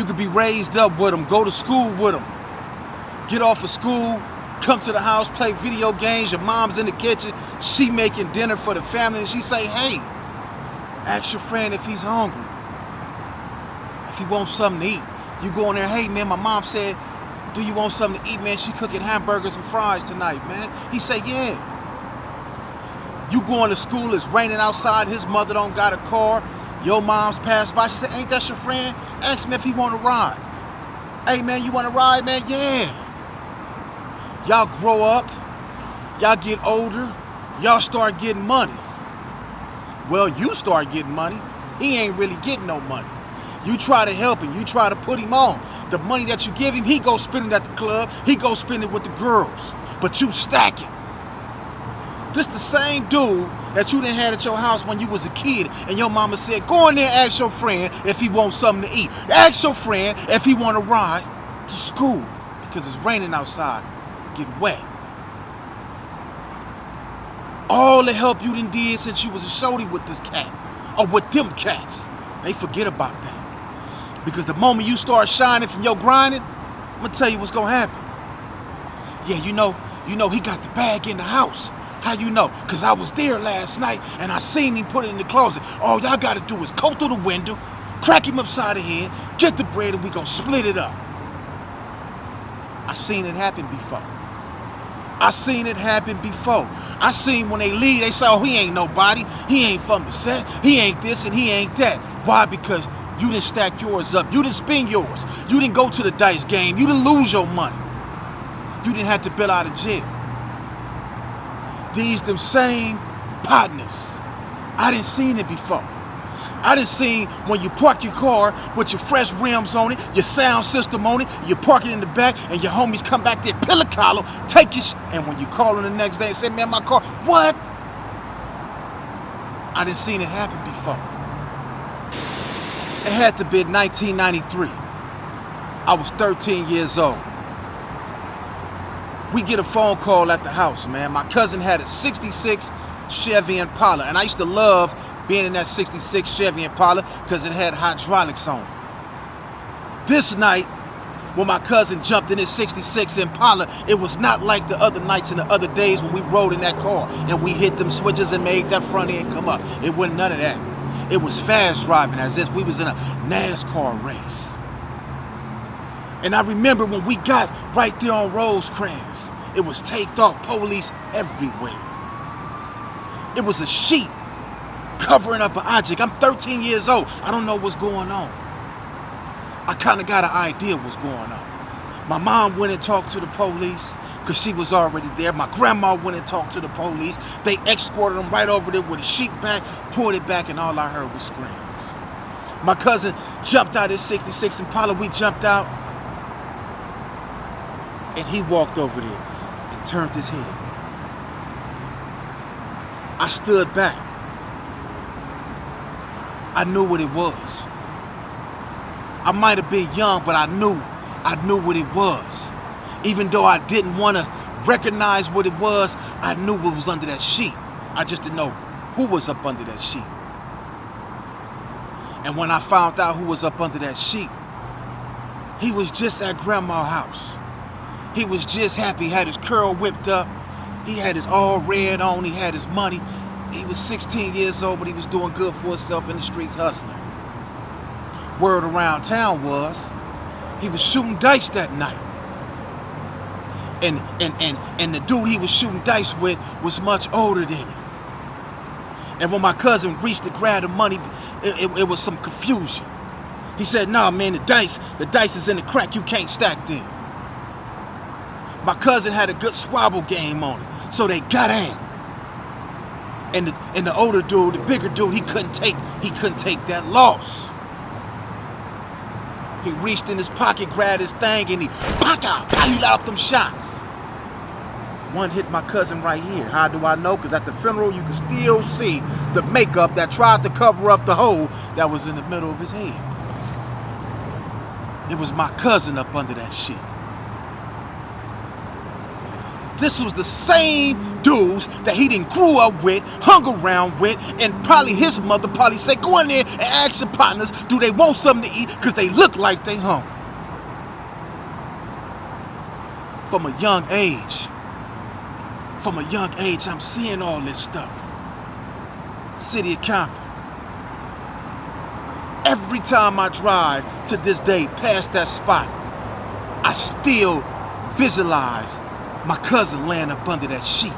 You could be raised up with them, go to school with them, get off of school, come to the house, play video games, your mom's in the kitchen, she making dinner for the family, and she say, hey, ask your friend if he's hungry, if he wants something to eat. You go in there, hey man, my mom said, do you want something to eat, man? She cooking hamburgers and fries tonight, man. He say, yeah. You going to school, it's raining outside, his mother don't got a car, your mom's passed by, she said, ain't that your friend? Ask him if he want to ride. Hey man, you want to ride, man? Yeah. Y'all grow up, y'all get older, y'all start getting money. Well, you start getting money, he ain't really getting no money. You try to help him, you try to put him on. The money that you give him, he go spend it at the club, he go spend it with the girls, but you stacking. This the same dude that you done had at your house when you was a kid, and your mama said, go in there and ask your friend if he wants something to eat. Ask your friend if he want to ride to school, because it's raining outside, getting wet. All the help you done did since you was a shorty with this cat, or with them cats, they forget about that. Because the moment you start shining from your grinding, I'm gonna tell you what's gonna happen. Yeah, you know he got the bag in the house. How you know? Because I was there last night and I seen him put it in the closet. All y'all gotta do is go through the window, crack him upside the head, get the bread, and we gonna split it up. I seen it happen before. I seen it happen before. I seen when they leave, they say, oh, he ain't nobody. He ain't from the set. He ain't this and he ain't that. Why? Because you didn't stack yours up. You didn't spend yours. You didn't go to the dice game. You didn't lose your money. You didn't have to bail out of jail. These them same partners. I didn't seen it before. I done seen when you park your car with your fresh rims on it, your sound system on it, you park it in the back, and your homies come back there, pillar collar, take your and when you call them the next day and say, man, my car, what? I done seen it happen before. It had to be 1993. I was 13 years old. We get a phone call at the house, man. My cousin had a 66 Chevy Impala, and I used to love being in that 66 Chevy Impala because it had hydraulics on it. This night, when my cousin jumped in his 66 Impala, it was not like the other nights and the other days when we rode in that car and we hit them switches and made that front end come up. It wasn't none of that. It was fast driving as if we was in a NASCAR race. And I remember when we got right there on Rosecrans, it was taped off, police everywhere. It was a sheet covering up an object. I'm 13 years old. I don't know what's going on. I kind of got an idea what's going on. My mom went and talked to the police because she was already there. My grandma went and talked to the police. They escorted them right over there with a sheet back, pulled it back, and all I heard was screams. My cousin jumped out his 66 Impala. We jumped out, and he walked over there and turned his head. I stood back. I knew what it was. I might have been young, but I knew what it was. Even though I didn't want to recognize what it was, I knew what was under that sheet. I just didn't know who was up under that sheet. And when I found out who was up under that sheet, he was just at grandma's house. He was just happy, he had his curl whipped up, he had his all red on, he had his money. He was 16 years old, but he was doing good for himself in the streets hustling. Word around town was, he was shooting dice that night. And the dude he was shooting dice with was much older than him. And when my cousin reached to grab the money, it was some confusion. He said, nah, man, the dice is in the crack, you can't stack them. My cousin had a good squabble game on it, so they got in. And the older dude, the bigger dude, he couldn't take that loss. He reached in his pocket, grabbed his thing, and he let out them shots. One hit my cousin right here. How do I know? Because at the funeral, you could still see the makeup that tried to cover up the hole that was in the middle of his head. It was my cousin up under that shit. This was the same dudes that he didn't grew up with, hung around with, and probably his mother probably say, go in there and ask your partners, do they want something to eat? Because they look like they hungry. From a young age, I'm seeing all this stuff. City of Compton. Every time I drive to this day past that spot, I still visualize my cousin laying up under that sheet.